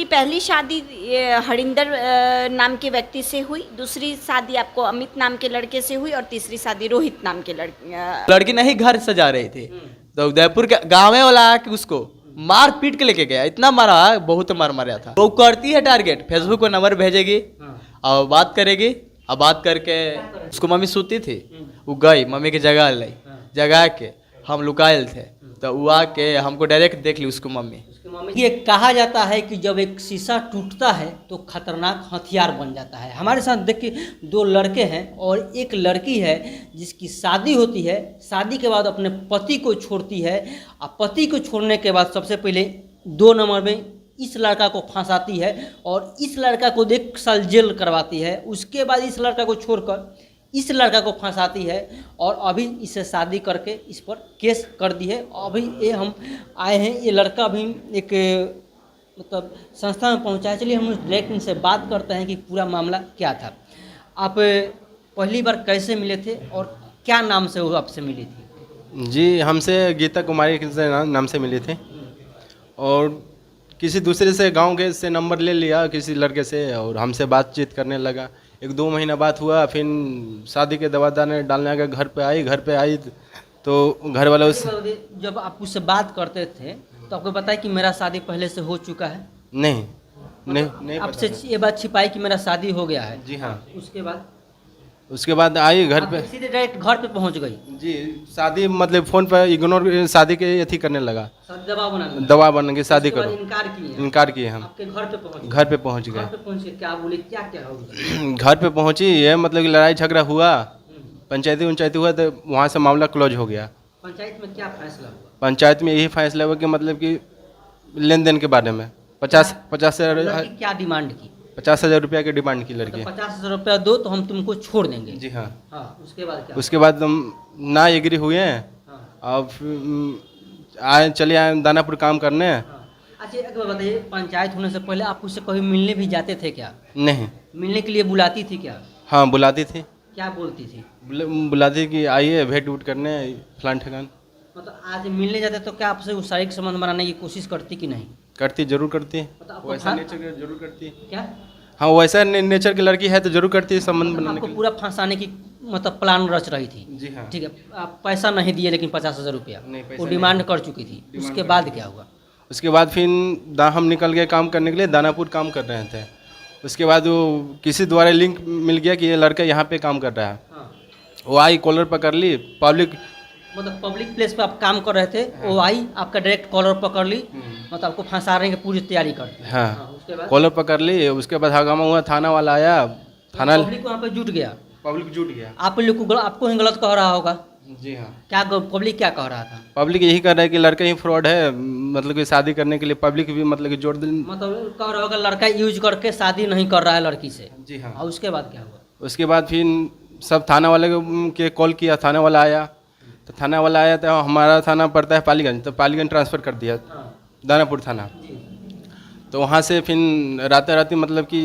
आपकी पहली शादी हरिंदर नाम के व्यक्ति से हुई, दूसरी शादी आपको अमित नाम के लड़के से हुई और तीसरी शादी रोहित नाम के लड़की नहीं घर सजा रहे थे तो उदयपुर के गाँव वाला आके उसको मार पीट के लेके गया, इतना मारा, बहुत मार मारा था। वो करती है टारगेट, फेसबुक को नंबर भेजेगी और बात करेगी, और बात करके उसको मम्मी सोती थी, वो गई मम्मी की जगह लाई, जगा के हम लुकायल थे तो वो आके हमको डायरेक्ट देख ली उसको मम्मी। ये कहा जाता है कि जब एक शीशा टूटता है तो खतरनाक हथियार बन जाता है। हमारे साथ देखिए दो लड़के हैं और एक लड़की है जिसकी शादी होती है, शादी के बाद अपने पति को छोड़ती है और पति को छोड़ने के बाद सबसे पहले 2 नंबर में इस लड़का को फंसाती है और इस लड़का को 1 साल जेल करवाती है। उसके बाद इस लड़का को छोड़कर इस लड़का को फंसाती है और अभी इससे शादी करके इस पर केस कर दी है। अभी ये हम आए हैं, ये लड़का अभी एक मतलब संस्था में पहुंचा है। चलिए हम डायरेक्ट इनसे बात करते हैं कि पूरा मामला क्या था। आप पहली बार कैसे मिले थे और क्या नाम से वो आपसे मिली थी? जी, हमसे गीता कुमारी के नाम से मिली थी और किसी दूसरे से गांव के से नंबर ले लिया किसी लड़के से और हमसे बातचीत करने लगा। 1-2 महीना बात हुआ, फिर शादी के दवा दाने डालने का घर पे आई तो घर वालों से जब आप उससे बात करते थे तो आपको बताया कि मेरा शादी पहले से हो चुका है? नहीं आपसे ये बात छिपाई कि मेरा शादी हो गया है? जी हाँ। उसके बाद आई घर पे, सीधे डायरेक्ट घर पे पहुंच गई? जी, शादी मतलब फ़ोन पर इग्नोर शादी के अथी करने लगा, दवा बन के शादी करो, इनकार किए हम। आपके घर पे पहुंच घर पे पहुंच गए। घर पे पहुंच के क्या बोले, क्या क्या हो? घर पे पहुंची, ये मतलब कि लड़ाई झगड़ा हुआ, पंचायती हुआ तो वहाँ से मामला क्लोज हो गया। पंचायत में क्या फैसला हुआ? पंचायत में यही फैसला हुआ कि मतलब कि लेन देन के बारे में 50 हज़ार क्या डिमांड की? 50,000 रुपया की डिमांड की लड़की। 50,000 रुपया दो तो हम तुमको छोड़ देंगे। जी हाँ। उसके बाद क्या? उसके बाद हम ना एग्री हुए हैं और चले आए दानापुर काम करने। अच्छा एक बात बताइए, पंचायत होने से पहले आप उससे कभी मिलने भी जाते थे क्या? नहीं। मिलने के लिए बुलाती थी क्या? हाँ, बुलाती थी। क्या बोलती थी? बुलाती कि आइए भेंट उठ करने फलान ठिकान। मतलब आज मिलने जाते तो क्या आपसे वो शारीरिक संबंध बनाने की कोशिश करती कि नहीं? करती, जरूर करती। मतलब वैसा नेचर जरूर करती। क्या? हाँ, वैसा नेचर की लड़की है तो जरूर करती है संबंध बनाने आपको के लिए। पूरा फंसाने की मतलब प्लान रच रही थी? जी हाँ। ठीक है, आप पैसा नहीं दिए लेकिन 50,000 रुपया नहीं, पैसा वो नहीं। डिमांड कर चुकी थी। उसके बाद क्या हुआ? उसके बाद फिर हम निकल गए काम करने के लिए, दानापुर काम कर रहे थे। उसके बाद वो किसी द्वारा लिंक मिल गया कि ये लड़का यहाँ पे काम कर रहा है। वो आई, कॉलर पकड़ ली, पब्लिक मतलब पब्लिक प्लेस पे आप काम कर रहे थे, वो आई आपका डायरेक्ट कॉलर पकड़ ली, मतलब आपको फंसाने की पूरी तैयारी कर दी। हाँ, उसके बाद कॉलर पकड़ ली। उसके बाद हंगामा हुआ, थाना वाला आया, थाना पब्लिक वहाँ पे जुट गया। पब्लिक जुट गया। आप लोग को आपको ही गलत कह रहा होगा। जी हाँ। क्या पब्लिक क्या कह रहा था? पब्लिक यही कर रहा है कि लड़का ही फ्रॉड है, मतलब कि शादी करने के लिए पब्लिक भी मतलब कि जोर दे। मतलब कह रहा होगा लड़का यूज करके शादी नहीं कर रहा है लड़की से। जी हाँ। और उसके बाद क्या हुआ? उसके बाद फिर सब थाना वाले के कॉल किया, थाना वाला आया तो हमारा थाना पड़ता है पालीगंज, तो पालीगंज ट्रांसफ़र कर दिया दानापुर थाना। तो वहाँ से फिर रात मतलब कि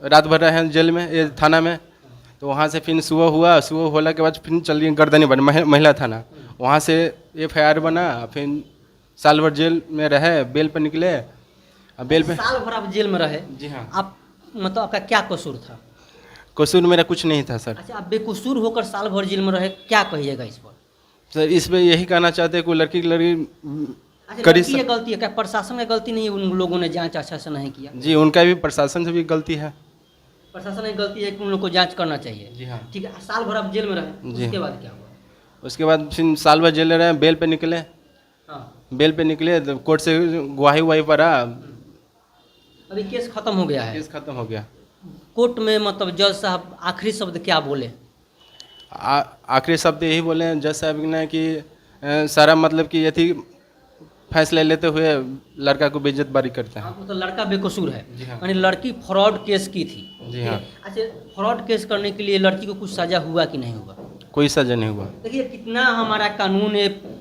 रात भर रहे हैं जेल में, ये थाना में। तो वहाँ से फिर सुबह होला के बाद फिर चल गए गर्दनी बन महिला थाना। वहाँ से FIR बना, फिर साल भर जेल में रहे, बेल पर निकले। अब बेल पे साल भर आप जेल में रहे? जी हाँ। आप मतलब आपका क्या कसूर था? कसूर मेरा कुछ नहीं था सर। अच्छा, आप बेकसूर होकर साल भर जेल में रहे, क्या कहिएगा इस पर? सर इस पर यही कहना चाहते हैं, कोई लड़की अच्छा, करी लड़की की गलती है क्या? प्रशासन की गलती नहीं है? उन लोगों ने जांच अच्छा से नहीं किया? जी, उनका भी प्रशासन से भी गलती है। प्रशासन की गलती है कि उन लोग को जांच करना चाहिए। जी हाँ। ठीक है, साल भर आप जेल में रहे, जी। उसके बाद क्या हुआ? उसके बाद फिर साल भर जेल में रहे, बेल पे निकले। हाँ। बेल पे निकले तो कोर्ट से गवाही पड़ा। अभी केस खत्म हो गया है? केस खत्म हो गया। कोर्ट में मतलब जज साहब आखिरी शब्द क्या बोले? आखिरी शब्द यही बोले हैं जज साहब ने कि सारा मतलब कि यही फैसले लेते हुए लड़का को बेइज्जत बारी करते हैं। तो लड़का बेकसूर है? जी हाँ। यानी लड़की फ्रॉड केस की थी? जी हाँ। अच्छा, फ्रॉड केस करने के लिए लड़की को कुछ सजा हुआ कि नहीं हुआ? कोई सजा नहीं हुआ। देखिए कितना हमारा कानून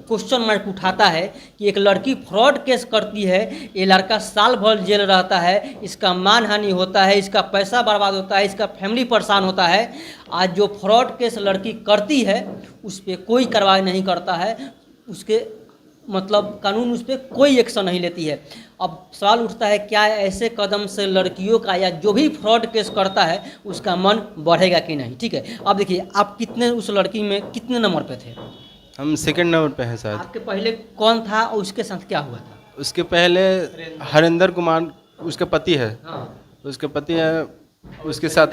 क्वेश्चन मार्क उठाता है कि एक लड़की फ्रॉड केस करती है, ये लड़का साल भर जेल रहता है, इसका मानहानि होता है, इसका पैसा बर्बाद होता है, इसका फैमिली परेशान होता है। आज जो फ्रॉड केस लड़की करती है उस पर कोई कार्रवाई नहीं करता है, उसके मतलब कानून उस पर कोई एक्शन नहीं लेती है। अब सवाल उठता है क्या ऐसे कदम से लड़कियों का या जो भी फ्रॉड केस करता है उसका मन बढ़ेगा कि नहीं। ठीक है, अब देखिए आप कितने उस लड़की में कितने नंबर पे थे? हम सेकंड नंबर पे हैं शायद। आपके पहले कौन था और उसके साथ क्या हुआ था? उसके पहले हरिंदर कुमार उसका पति है, हाँ, उसके पति है, उसके साथ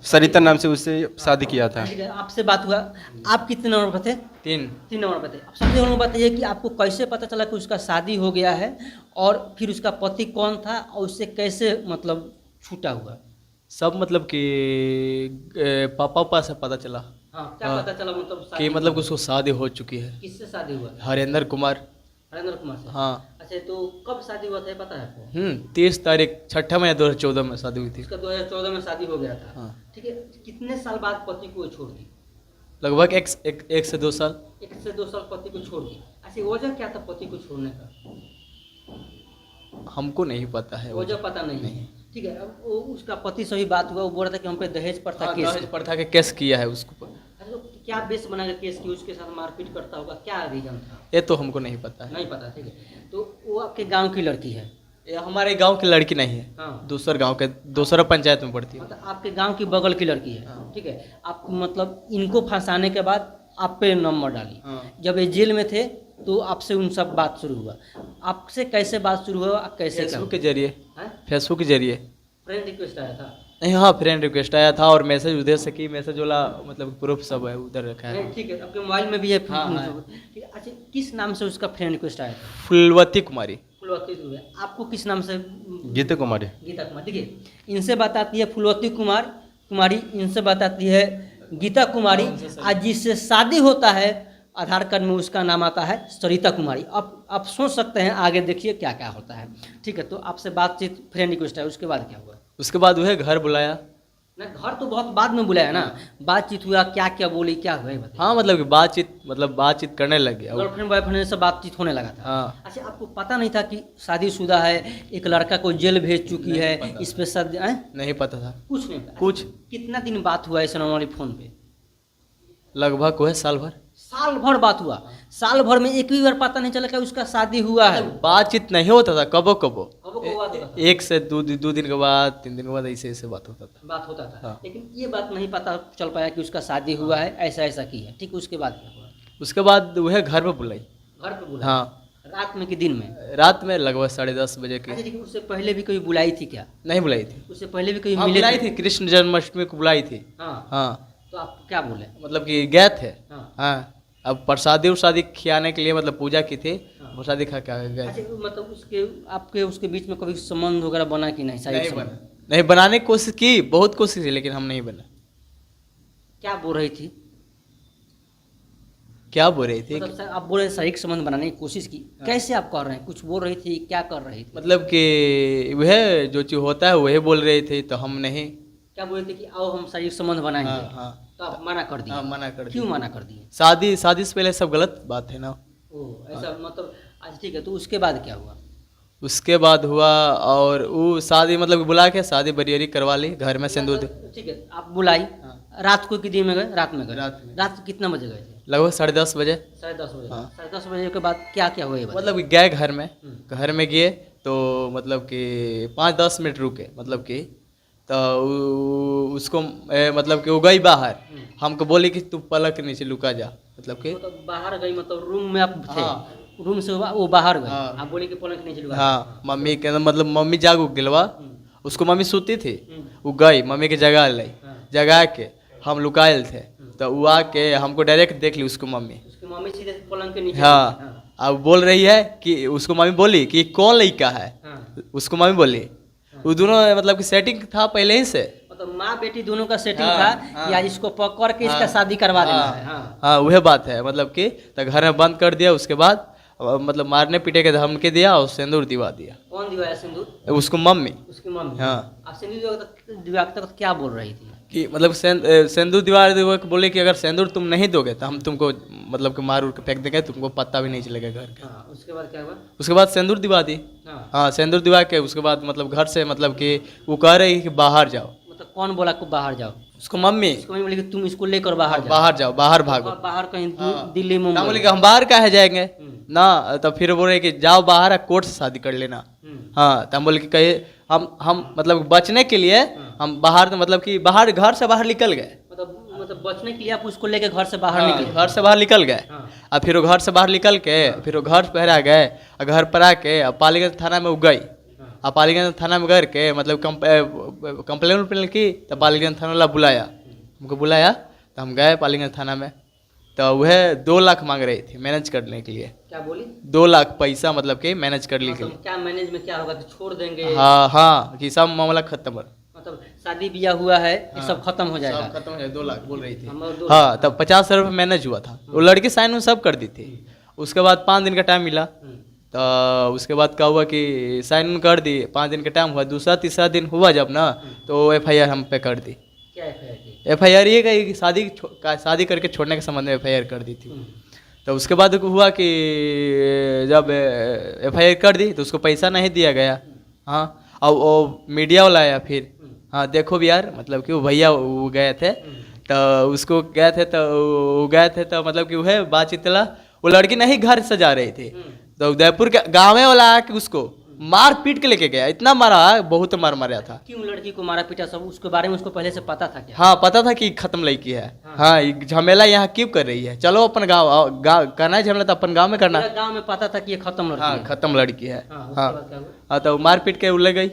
सरिता नाम से उससे शादी किया था। ठीक है, आपसे बात हुआ। आप कितने नंबर पे थे? 3 नंबर पे थे। अब सबसे पहले बताइए कि आपको कैसे पता चला कि उसका शादी हो गया है और फिर उसका पति कौन था और उससे कैसे मतलब छूटा हुआ? सब मतलब कि पापा से पता चला हाँ, क्या पता चला मतलब कि मतलब उसको शादी हो चुकी है, किससे शादी हुआ? हरिंदर कुमार। हरेंद्र कुमार से। हाँ। अच्छा, तो कब शादी हुआ था पता है आपको? 30 तारीख 6 महीने 2014 में शादी हुई थी। उसका 2014 में शादी हो गया था। हाँ। ठीक है, कितने साल बाद पति को छोड़ दी? लगभग एक से 2 साल। 1 से 2 साल पति को छोड़ दी। अच्छा, वजह क्या था पति को छोड़ने का? हमको नहीं पता है वजह पता नहीं है। ठीक है, अब उसका पति से भी बात हुआ, वो बोल रहा था कि हम पे दहेज प्रथा केस। दहेज प्रथा के केस किया है उसको। अच्छा, तो क्या बेस बना के केस की उसके साथ मारपीट करता होगा, क्या रीजन था? ये तो हमको नहीं पता है। नहीं पता। ठीक है, तो वो आपके गांव की लड़की है? ये हमारे गांव की लड़की नहीं है, हाँ। दूसरा गांव के दूसरा पंचायत में पड़ती है। मतलब आपके गांव की बगल की लड़की है। ठीक है, आप मतलब इनको फंसाने के बाद आप पे नंबर डाली। हाँ। जब ये जेल में थे तो आपसे उन सब बात शुरू हुआ। आपसे कैसे बात शुरू हुआ, कैसे फेसबुक के जरिए। हैं? फेसबुक के जरिए फ्रेंड रिक्वेस्ट आया था? नहीं, हाँ फ्रेंड रिक्वेस्ट आया था और मैसेज उधर से की, मैसेज वाला मतलब प्रूफ सब है उधर रखा है। नहीं, ठीक है, आपके मोबाइल में भी है। हाँ, हाँ। ठीक है, अच्छा किस नाम से उसका फ्रेंड रिक्वेस्ट आया था? फुलवती कुमारी। फुलवती दुबे। आपको किस नाम से? गीता कुमारी। गीता कुमार। देखिए, इनसे बताती है फुलवती कुमारी, इनसे बताती है गीता कुमारी। आज जिससे शादी होता है आधार कार्ड में उसका नाम आता है सरिता कुमारी। अब आप सोच सकते हैं आगे देखिए क्या क्या होता है। ठीक है, तो आपसे बातचीत फ्रेंड रिक्वेस्ट है, उसके बाद क्या हुआ? उसके बाद वह घर बुलाया। ना, घर तो बहुत बाद में बुलाया ना, बातचीत हुआ, क्या क्या बोली, क्या हुआ बताइए। हाँ मतलब कि बातचीत करने लग गया। गर्लफ्रेंड बॉयफ्रेंड से बातचीत होने लगा था। हाँ। अच्छा, आपको पता नहीं था कि शादीशुदा है, एक लड़का को जेल भेज चुकी है, इस पे शादी नहीं पता था कुछ नहीं पता। कुछ। कितना दिन बात हुआ ऐसे नॉर्मली फोन पे? लगभग वह साल भर। साल भर बात हुआ? साल भर में एक भी बार पता नहीं चला कि उसका शादी हुआ है? बातचीत नहीं होता था, कबो कबो कबो बात होता था। 1 से 2 दिन के बाद 3 दिन के बाद ऐसे बात होता था। बात होता था। हाँ। लेकिन ये बात नहीं पता चल पाया कि उसका शादी हुआ है, ऐसा ऐसा की है। ठीक, उसके बाद क्या हुआ? उसके बाद वह घर पे बुलाई। घर पे बुलाया? हाँ, रात में कि दिन में? रात में लगभग 10:30 बजे अच्छा, की। ठीक, उससे पहले भी कोई बुलाई थी क्या? नहीं बुलाई थी। उससे पहले भी कोई हाँ, मिले बुलाई थे? थी, कृष्ण जन्माष्टमी को बुलाई थी। हाँ। हाँ, तो आप क्या बोले? मतलब कि गए थे। हाँ। हाँ, अब प्रसादी खिलाने के लिए मतलब पूजा की थी, हाँ। प्रसादी खा के गए। अच्छा, मतलब उसके आपके उसके बीच में कभी संबंध वगैरह बना कि नहीं? शारीरिक नहीं संबंध? बना, नहीं बनाने की कोशिश की, बहुत कोशिश की, लेकिन हम नहीं बना। क्या बोल रही थी? क्या बोल रही थी? मतलब आप बोल रहे हैं शारीरिक संबंध बनाने की कोशिश की, कैसे आप कर रहे हैं? कुछ बोल रही थी, क्या कर रही थी? मतलब कि वह जो चीज होता है वही बोल रही थी, तो हम नहीं। क्या बोल रही थी कि आओ हम शारीरिक संबंध बनाएंगे? हाँ, हाँ। तो आप मना कर दिए? हाँ, मना कर क्यों दिया। मना कर दिए? शादी से पहले सब गलत बात है ना। ओह, ऐसा मतलब। अच्छा, ठीक है, तो उसके बाद क्या हुआ? उसके बाद हुआ और वो शादी मतलब कि बुला के शादी बरियरी करवा ली, घर में सिंदूर ठीक है, आप बुलाई। हाँ। रात को कि दिन में गए? रात में गए। रात में। रात कितना बजे गए थे? लगभग 10:30 बजे। 10:30 बजे। हाँ। 10:30 बजे के बाद क्या क्या हुआ ये बताइए। मतलब कि गए घर में गए तो मतलब कि 5-10 मिनट रुके, मतलब कि तो उसको मतलब कि वो गई बाहर, हमको बोली कि तू पलक के नीचे लुका जा, मतलब कि तो बाहर गई मतलब रूम में आप थे? हाँ। रूम से वो बाहर गए? हाँ। आप बोले कि पलंग के नीचे लुका? हाँ, मम्मी के मतलब मम्मी जागू गिलवा, उसको मम्मी सोती थी, हम्म। वो गई मम्मी के जगह लाई, हाँ। जगा के हम लुकायल थे, तो वो आके हमको डायरेक्ट देख ली उसको मम्मी। उसकी मम्मी सीधे पलंग के नीचे? हाँ, अब बोल रही है कि उसको मम्मी बोली कि कौन लड़का है, हाँ। उसको मम्मी बोली। वो दोनों मतलब कि सेटिंग था पहले ही से। मतलब माँ बेटी दोनों का सेटिंग हाँ, था हाँ। या इसको पकड़ के इसका हाँ, शादी करवा देना हाँ, है? हाँ। हाँ, वह बात है, मतलब कि तो घर में बंद कर दिया। उसके बाद मतलब मारने पीटे के धमकी दिया और सिंदूर दिवा दिया। कौन दिवाया सिंदूर? उसको मम्मी। उसकी मम्मी? हाँ। आप सिंदूर दिवाते वक्त क्या बोल रही थी? कि मतलब सिंदूर दिवा के बोले कि अगर सिंदूर तुम नहीं दोगे तो हम तुमको मतलब कि मार उड़ के फेंक देंगे, तुमको पता भी नहीं चलेगा घर का। हाँ, उसके बाद क्या हुआ? उसके बाद सिंदूर दिवा दी। हाँ। हाँ, सिंदूर दिवा के उसके बाद मतलब घर से मतलब कि वो कह रही कि बाहर जाओ। मतलब कौन बोला को बाहर जाओ? उसको मम्मी उसको मम्मी बोली कि तुम इसको लेकर बाहर जाओ, बाहर जाओ, बाहर भागो। बाहर कहीं दिल्ली ना मुंबई। बोले कि हम बाहर काहे जाएंगे ना, तो फिर बोल रहे कि जाओ बाहर कोर्ट से शादी कर लेना। हाँ, तो हम बोले कि कहे हम मतलब बचने के लिए हम बाहर, मतलब कि बाहर, घर से बाहर निकल गए। मतलब बचने के लिए आप उसको लेके घर से बाहर निकले। घर से बाहर निकल गए। और फिर वो घर से बाहर निकल के फिर वो घर पर आ गए, और घर पर आके अब पालीगंज थाना में वो गई। अब पालीगंज थाना में गए के मतलब कंप्लेन उम्प्लेन की, तो पालीगंज थाना वाला बुलाया, हमको बुलाया, तो हम गए पालीगंज थाना में। तो वह 2 लाख मांग रही थी मैनेज करने के लिए। क्या बोली? 2 लाख पैसा मतलब कि मैनेज कर ली के लिए। क्या मैनेज में क्या होगा कि छोड़ देंगे? हाँ हाँ, कि सब मामला खत्म, मतलब शादी ब्याह हुआ है ये सब खत्म हो जाएगा। सब खत्म हो जाएगा। 2 लाख बोल रही थी। हम लोग 2 हाँ, तब 50 रुपये मैनेज हुआ था। वो लड़की साइन सब कर दी थी। उसके बाद 5 दिन का टाइम मिला, तो उसके बाद क्या हुआ कि साइन कर दी, 5 दिन का टाइम हुआ, दूसरा तीसरा दिन हुआ जब ना, तो FIR हम पे कर दी। क्या FIR की? FIR ये कि शादी करके छोड़ने के संबंध में FIR कर दी थी। तो उसके बाद हुआ कि जब FIR कर दी तो उसको पैसा नहीं दिया गया। हाँ, और वो मीडिया वाला आया फिर, हाँ देखो भी यार, मतलब कि वो भैया वो गए थे, तो उसको गए थे, तो वो गए थे, तो मतलब कि वह बातचीत ला, वो लड़की नहीं घर सजा रही थी, तो उदयपुर के गाँव वाला आके उसको मार पीट के लेके गया। इतना मारा, बहुत मारा था। क्यों लड़की को मारा पीटा? सब उसके बारे में उसको पहले से पता था क्या? हाँ, पता था कि खत्म लड़की है। हाँ, ये झमेला यहाँ क्यों कर रही है, चलो अपन गाँव करना है झमेला, तो अपन गाँव में करना। गाँव में पता था कि ये खत्म लड़की हाँ, है। खत्म लड़की है। उसके हाँ बाद क्या हुआ? हाँ, तो मार पीट के वो ले गई।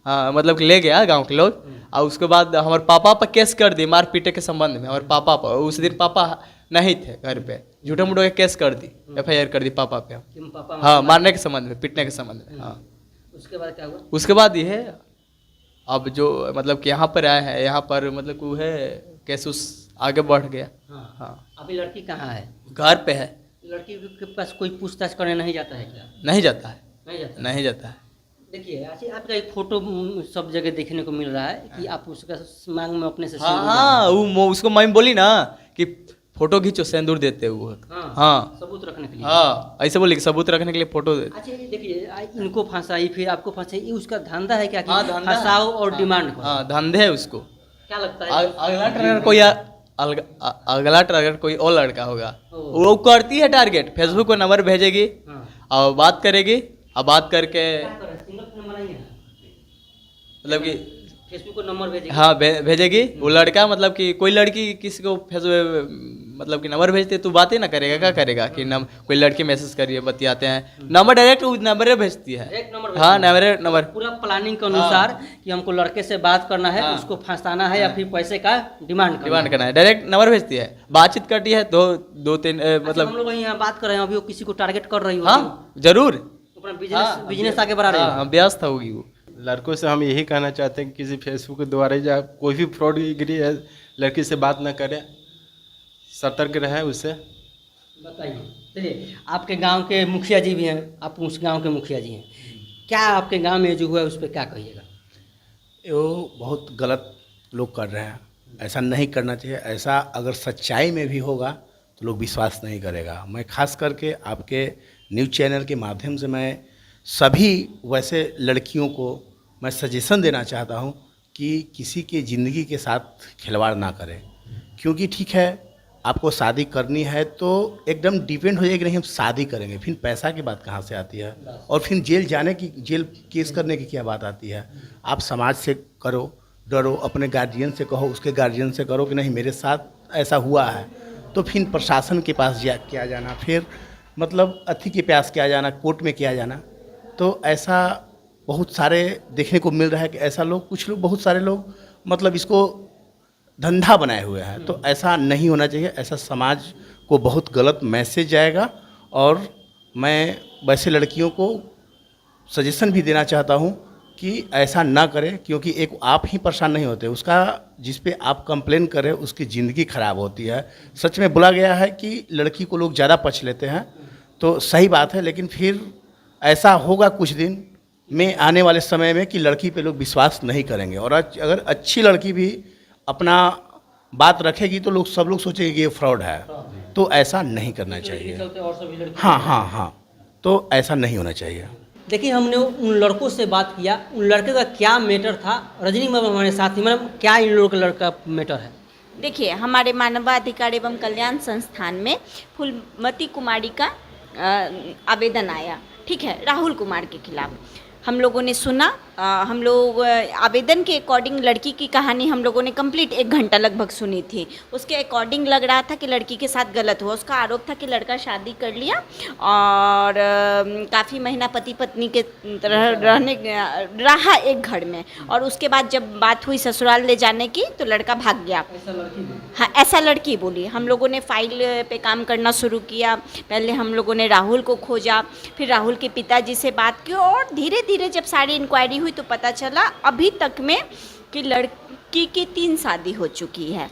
हाँ, मतलब कि ले गया गांव के लोग। और उसके बाद हमारे पापा पर केस कर दी मार पीटे के संबंध में। हमारे पापा पर उस दिन पापा नहीं थे घर पे, झूठे मूठे के केस कर दी, FIR कर दी पापा पे। कि पापा हाँ, मारने के संबंध में, पीटने के संबंध में। हाँ, उसके बाद क्या हुआ? उसके बाद ये है, अब जो मतलब कि यहाँ पर आया है, यहाँ पर मतलब कि वो है केस उस आगे बढ़ गया। हाँ, अभी लड़की कहाँ है? घर पे है। लड़की के पास कोई पूछताछ करने नहीं जाता है क्या? नहीं जाता है, नहीं जाता। नहीं जाता है। देखिए ऐसे आपका एक फोटो सब जगह देखने को मिल रहा है कि आप उसका मांग में अपने से हाँ सिंदूर हाँ, वो उसको मैं बोली ना कि फोटो खींचो सिंदूर देते हुए। हाँ, सबूत रखने के लिए। हाँ, ऐसे बोली कि सबूत रखने के लिए फोटो दे। अच्छा ये देखिए, इनको फंसाई फिर आपको फंसाई, ये उसका धंधा है क्या कि हाँ, धंधा है। फंसाओ और डिमांड करो? हाँ, धंधे है उसको। क्या लगता है? अगला टारगेट कोई और लड़का होगा, वो करती है टारगेट, फेसबुक को नंबर भेजेगी और बात करेगी, और बात करके मतलब कि फेसबुक को नंबर भेजेगी। हाँ भेजेगी। वो लड़का मतलब कि कोई लड़की किसी को फेसबुक मतलब कि नंबर भेजते तो बातें ना करेगा, क्या करेगा कि कोई लड़की मैसेज करिए, बतियाते हैं, नंबर डायरेक्ट नंबर भेजती है। हाँ, नंबर पूरा प्लानिंग के अनुसार कि हमको लड़के से बात करना है, उसको फंसाना है या फिर पैसे का डिमांड करना है, डायरेक्ट नंबर भेजती है, बातचीत करती है, दो तीन मतलब हम लोग यहाँ बात कर रहे हैं, अभी वो किसी को टारगेट कर रही हो। हाँ जरूर, अपना बिजनेस आगे बढ़ा रही है। हाँ, व्यस्त होगी वो। लड़कों से हम यही कहना चाहते हैं कि किसी फेसबुक के द्वारा या कोई भी फ्रॉड गिरी है, लड़की से बात ना करें, सतर्क रहें उससे। बताइए, चलिए आपके गांव के मुखिया जी भी हैं, आप उस गांव के मुखिया जी हैं, क्या आपके गांव में जो हुआ है उस पर क्या कहिएगा? वो बहुत गलत लोग कर रहे हैं, ऐसा नहीं करना चाहिए। ऐसा अगर सच्चाई में भी होगा तो लोग विश्वास नहीं करेगा। मैं खास करके आपके न्यूज़ चैनल के माध्यम से मैं सभी वैसे लड़कियों को मैं सजेशन देना चाहता हूं कि किसी के ज़िंदगी के साथ खिलवाड़ ना करें, क्योंकि ठीक है आपको शादी करनी है तो एकदम डिपेंड हो जाएगी, नहीं हम शादी करेंगे, फिर पैसा की बात कहाँ से आती है, और फिर जेल केस करने की क्या बात आती है। आप समाज से करो, डरो, अपने गार्जियन से कहो, उसके गार्जियन से करो कि नहीं मेरे साथ ऐसा हुआ है, तो फिर प्रशासन के पास क्या जाना, फिर मतलब अथी के पास क्या जाना, कोर्ट में क्या जाना। तो ऐसा बहुत सारे देखने को मिल रहा है कि ऐसा लोग, कुछ लोग, बहुत सारे लोग मतलब इसको धंधा बनाए हुए हैं। तो ऐसा नहीं होना चाहिए, ऐसा समाज को बहुत गलत मैसेज जाएगा। और मैं वैसे लड़कियों को सजेशन भी देना चाहता हूं कि ऐसा ना करें, क्योंकि एक आप ही परेशान नहीं होते, उसका जिस पे आप कंप्लेन करें उसकी ज़िंदगी खराब होती है। सच में बोला गया है कि लड़की को लोग ज़्यादा पछ लेते हैं, तो सही बात है, लेकिन फिर ऐसा होगा कुछ दिन में आने वाले समय में कि लड़की पे लोग विश्वास नहीं करेंगे। और अगर अच्छी लड़की भी अपना बात रखेगी तो सब लोग सोचेंगे कि ये फ्रॉड है, तो ऐसा नहीं करना चाहिए। हाँ हाँ हाँ, तो ऐसा नहीं होना चाहिए। देखिए हमने उन लड़कों से बात किया, उन लड़के का क्या मैटर था। रजनी मैम हमारे साथ ही, मैडम क्या इन लोगों का लड़का मैटर है? देखिए, हमारे मानवाधिकार एवं कल्याण संस्थान में फूलमती कुमारी का आवेदन आया, ठीक है, राहुल कुमार के खिलाफ। हम लोगों ने सुना, हम लोग आवेदन के अकॉर्डिंग लड़की की कहानी हम लोगों ने कंप्लीट 1 घंटा लगभग सुनी थी। उसके अकॉर्डिंग लग रहा था कि लड़की के साथ गलत हुआ। उसका आरोप था कि लड़का शादी कर लिया और काफ़ी महीना पति पत्नी के तरह रहा एक घर में, और उसके बाद जब बात हुई ससुराल ले जाने की तो लड़का भाग गया। हाँ, ऐसा लड़की बोली। हम लोगों ने फाइल पे काम करना शुरू किया। पहले हम लोगों ने राहुल को खोजा, फिर राहुल के पिताजी से बात की, और धीरे धीरे जब सारी इंक्वायरी हुई तो पता चला अभी तक में कि लड़की की 3 शादी हो चुकी है।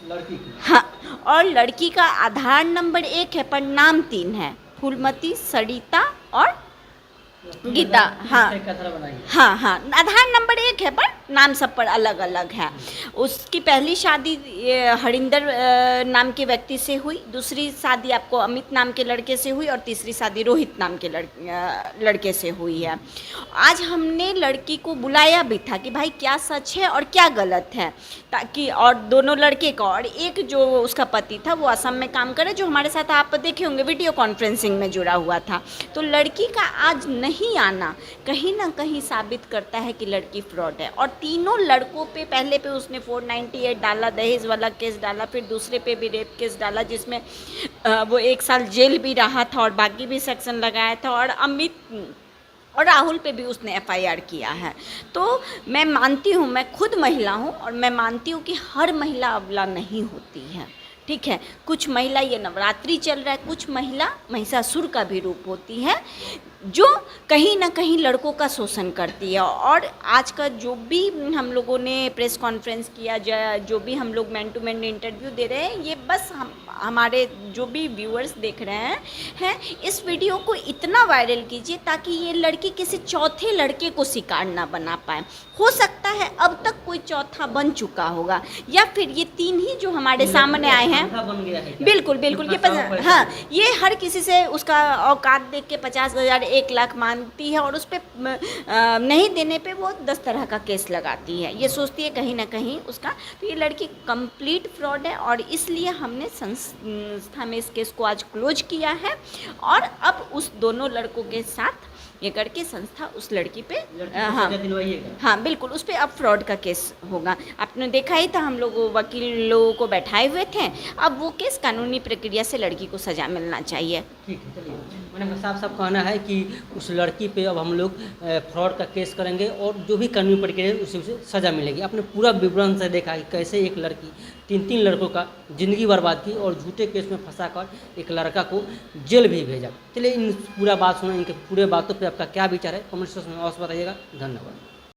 हाँ, और लड़की का आधार नंबर 1 है पर नाम 3 है, फूलमती, सरिता और गीता। हाँ हाँ हाँ, आधार नंबर 1 है पर नाम सब पर अलग अलग है। उसकी पहली शादी हरिंदर नाम के व्यक्ति से हुई, दूसरी शादी आपको अमित नाम के लड़के से हुई, और तीसरी शादी रोहित नाम के लड़के से हुई है। आज हमने लड़की को बुलाया भी था कि भाई क्या सच है और क्या गलत है, ताकि और दोनों लड़के का, और एक जो उसका पति था वो असम में काम करे, जो हमारे साथ आप देखे होंगे वीडियो कॉन्फ्रेंसिंग में जुड़ा हुआ था। तो लड़की का आज नहीं आना कहीं ना कहीं साबित करता है कि लड़की फ्रॉड है। और तीनों लड़कों पे पहले पे उसने 498 डाला, दहेज वाला केस डाला, फिर दूसरे पे भी रेप केस डाला जिसमें वो 1 साल जेल भी रहा था और बाकी भी सेक्शन लगाया था, और अमित और राहुल पे भी उसने FIR किया है। तो मैं मानती हूँ, मैं खुद महिला हूँ और मैं मानती हूँ कि हर महिला अबला नहीं होती है, ठीक है। कुछ महिला, ये नवरात्रि चल रहा है, कुछ महिला महिषासुर का भी रूप होती है जो कहीं ना कहीं लड़कों का शोषण करती है। और आज का जो भी हम लोगों ने प्रेस कॉन्फ्रेंस किया, जो भी हम लोग मैन टू मैन इंटरव्यू दे रहे हैं, ये बस हमारे जो भी व्यूअर्स देख रहे हैं इस वीडियो को इतना वायरल कीजिए ताकि ये लड़की किसी चौथे लड़के को शिकार ना बना पाए। हो सकता है अब तक कोई चौथा बन चुका होगा, या फिर ये 3 ही जो हमारे सामने आए हैं। बिल्कुल बिल्कुल, ये हाँ, ये हर किसी से उसका औकात देख के 50,000 1 लाख मांगती है, और उस पर नहीं देने पे वो 10 तरह का केस लगाती है। ये सोचती है कहीं ना कहीं उसका। तो ये लड़की कंप्लीट फ्रॉड है, और इसलिए हमने संस्था में इस केस को आज क्लोज किया है, और अब उस दोनों लड़कों के साथ ये करके संस्था उस लड़की पे हाँ बिल्कुल, उस पर अब फ्रॉड का केस होगा। आपने देखा ही था, हम लोग वकील लोगों को बैठाए हुए थे। अब वो केस कानूनी प्रक्रिया से लड़की को सज़ा मिलना चाहिए। ठीक है, चलिए, मैंने साफ कहना है कि उस लड़की पे अब हम लोग फ्रॉड का केस करेंगे, और जो भी कानूनी प्रक्रिया है उसे सज़ा मिलेगी। आपने पूरा विवरण से देखा कि कैसे एक लड़की 3 लड़कों का ज़िंदगी बर्बाद की और झूठे केस में फंसाकर एक लड़का को जेल भी भेजा। चलिए, इन पूरा बात सुना, इनके पूरे बातों पे आपका क्या विचार है कमेंट सेक्शन में अवश्य बताइएगा। धन्यवाद।